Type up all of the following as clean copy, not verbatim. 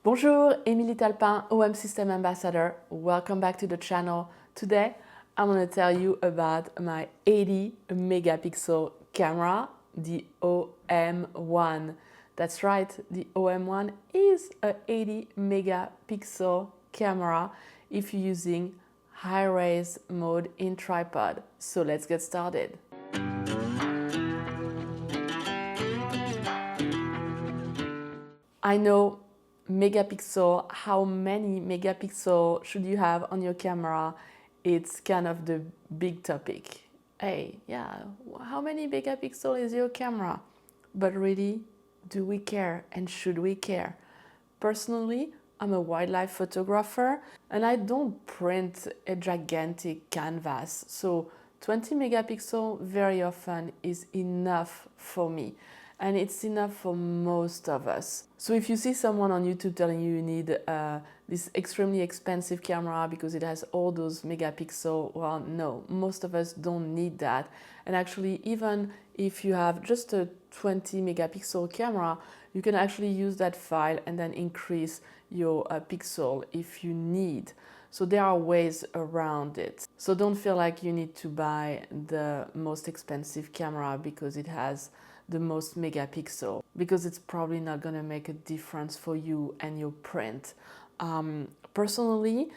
Bonjour, Émilie Talpin, OM System Ambassador. Welcome back to the channel. Today, I'm going to tell you about my 80 megapixel camera, the OM1. That's right, the OM1 is a 80 megapixel camera if you're using high-res mode in tripod. So let's get started. I know megapixel, how many megapixel should you have on your camera? It's kind of the big topic. Hey, yeah, how many megapixel is your camera? But really, do we care and should we care? Personally, I'm a wildlife photographer and I don't print a gigantic canvas. So 20 megapixel very often is enough for me. And it's enough for most of us. So if you see someone on YouTube telling you need this extremely expensive camera because it has all those megapixels, well, no, most of us don't need that. And actually, even if you have just a 20 megapixel camera, you can actually use that file and then increase your pixel if you need. So there are ways around it. So don't feel like you need to buy the most expensive camera because it has the most megapixel, because it's probably not going to make a difference for you and your print. Personally,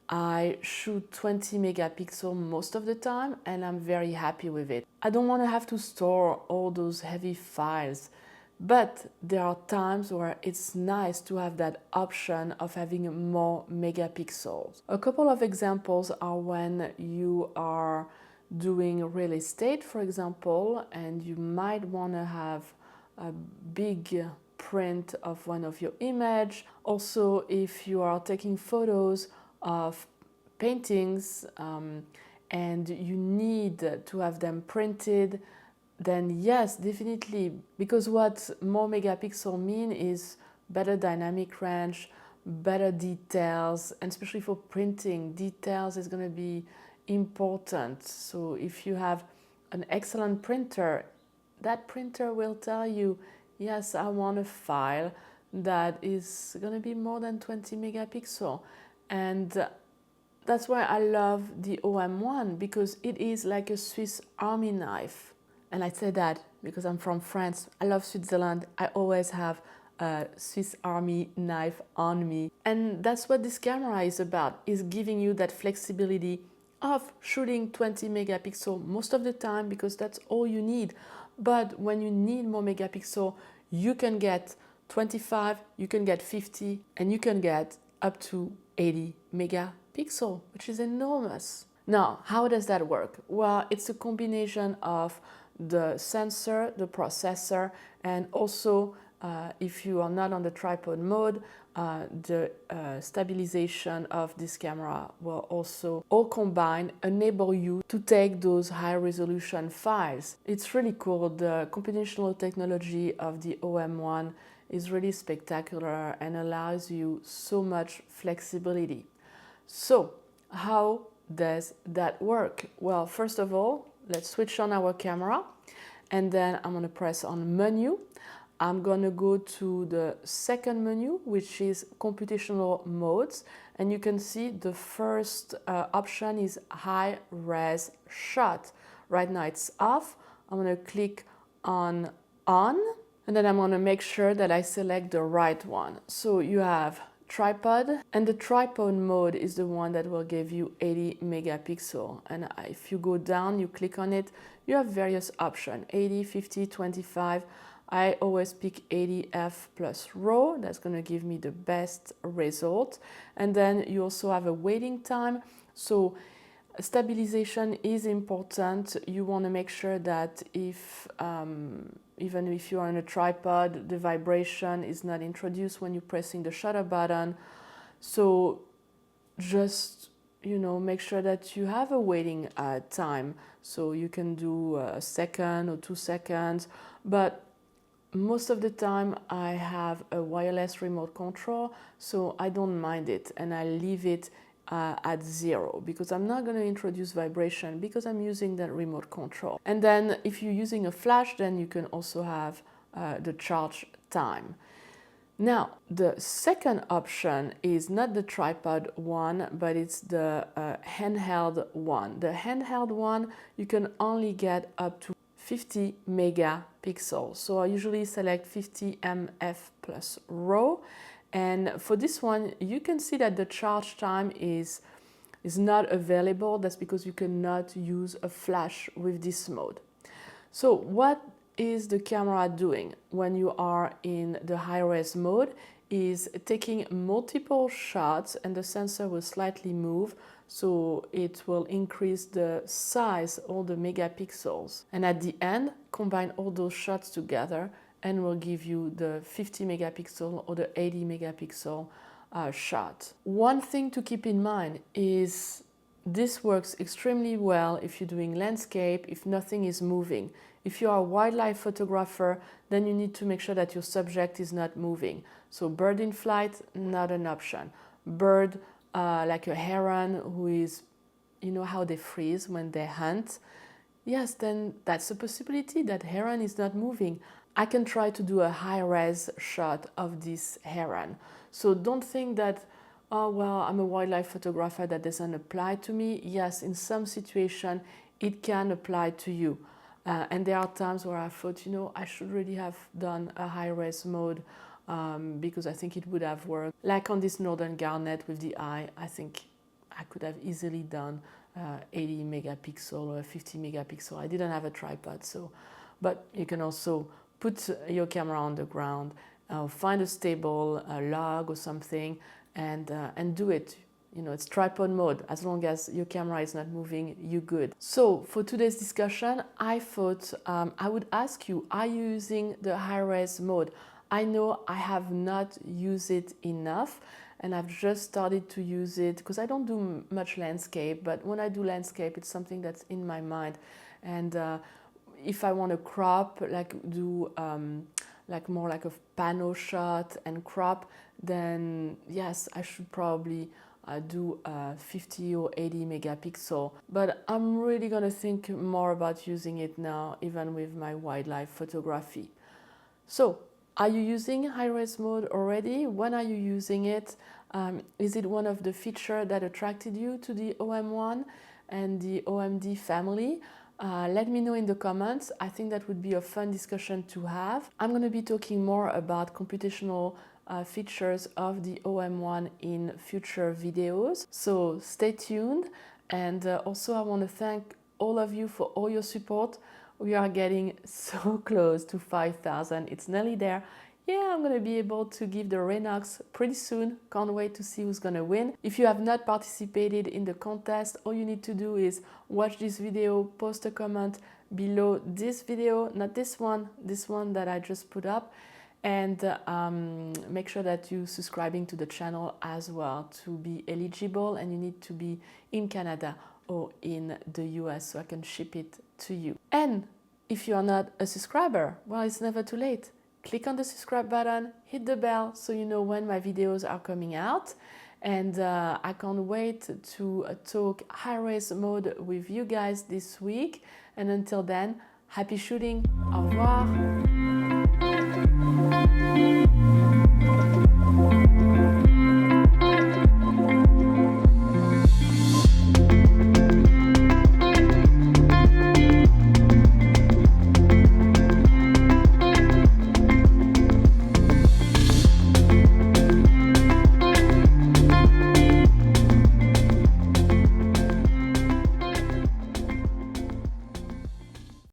I shoot 20 megapixel most of the time and I'm very happy with it. I don't want to have to store all those heavy files, but there are times where it's nice to have that option of having more megapixels. A couple of examples are when you are doing real estate, for example, and you might want to have a big print of one of your image. Also, if you are taking photos of paintings and you need to have them printed, then yes, definitely, because what more megapixel mean is better dynamic range, better details, and especially for printing, details is going to be important. So if you have an excellent printer, that printer will tell you, yes, I want a file that is going to be more than 20 megapixel. And that's why I love the OM1, because it is like a Swiss Army knife. And I say that because I'm from France. I love Switzerland. I always have a Swiss Army knife on me. And that's what this camera is about, is giving you that flexibility of shooting 20 megapixel most of the time because that's all you need. But when you need more megapixel, you can get 25, you can get 50, and you can get up to 80 megapixel, which is enormous. Now, how does that work? Well, it's a combination of the sensor, the processor, and also if you are not on the tripod mode, the stabilization of this camera will also all combined enable you to take those high resolution files. It's really cool. The computational technology of the OM1 is really spectacular and allows you so much flexibility. So how does that work? Well, first of all, let's switch on our camera and then I'm going to press on menu. I'm going to go to the second menu, which is computational modes, and you can see the first option is high res shot. Right now it's off. I'm going to click on and then I'm going to make sure that I select the right one. So you have tripod, and the tripod mode is the one that will give you 80 megapixel. And if you go down, you click on it, you have various options, 80, 50, 25. I always pick 80F plus RAW. That's going to give me the best result. And then you also have a waiting time. So stabilization is important. You want to make sure that if even if you are on a tripod, the vibration is not introduced when you're pressing the shutter button. So just, make sure that you have a waiting time. So you can do a second or 2 seconds, but most of the time I have a wireless remote control, so I don't mind it and I leave it at 0 because I'm not going to introduce vibration because I'm using that remote control. And then if you're using a flash, then you can also have the charge time. Now, the second option is not the tripod one, but it's the handheld one. The handheld one, you can only get up to 50 megapixels. So I usually select 50 MF plus RAW. And for this one, you can see that the charge time is not available. That's because you cannot use a flash with this mode. So what is the camera doing when you are in the high-res mode is taking multiple shots, and the sensor will slightly move, so it will increase the size, all the megapixels, and at the end combine all those shots together and will give you the 50 megapixel or the 80 megapixel shot. One thing to keep in mind is this works extremely well if you're doing landscape, if nothing is moving. If you are a wildlife photographer, then you need to make sure that your subject is not moving. So bird in flight, not an option. Bird like a heron who is, you know how they freeze when they hunt? Yes, then that's a possibility that heron is not moving. I can try to do a high-res shot of this heron. So don't think that, oh, well, I'm a wildlife photographer, that doesn't apply to me. Yes, in some situation, it can apply to you. And there are times where I thought, you know, I should really have done a high-res mode because I think it would have worked. Like on this northern garnet with the eye, I think I could have easily done 80 megapixel or 50 megapixel. I didn't have a tripod, so. But you can also put your camera on the ground, find a stable log or something, and do it. You know, it's tripod mode. As long as your camera is not moving, you're good. So for today's discussion, I thought I would ask you, are you using the high-res mode? I know I have not used it enough, and I've just started to use it because I don't do much landscape, but when I do landscape, it's something that's in my mind. And if I want to crop, like do like more like a pano shot and crop, then yes, I should probably do 50 or 80 megapixel. But I'm really gonna think more about using it now, even with my wildlife photography. So, are you using high-res mode already? When are you using it? Is it one of the features that attracted you to the OM1 and the OMD family? Let me know in the comments. I think that would be a fun discussion to have. I'm going to be talking more about computational features of the OM1 in future videos. So stay tuned. And also I want to thank all of you for all your support. We are getting so close to 5,000. It's nearly there. Yeah, I'm going to be able to give the Renox pretty soon. Can't wait to see who's going to win. If you have not participated in the contest, all you need to do is watch this video, post a comment below this video, not this one that I just put up, and make sure that you're subscribing to the channel as well to be eligible, and you need to be in Canada or in the US so I can ship it to you. And if you are not a subscriber, well, it's never too late. Click on the subscribe button, hit the bell so you know when my videos are coming out. And I can't wait to talk high-res mode with you guys this week. And until then, happy shooting. Au revoir.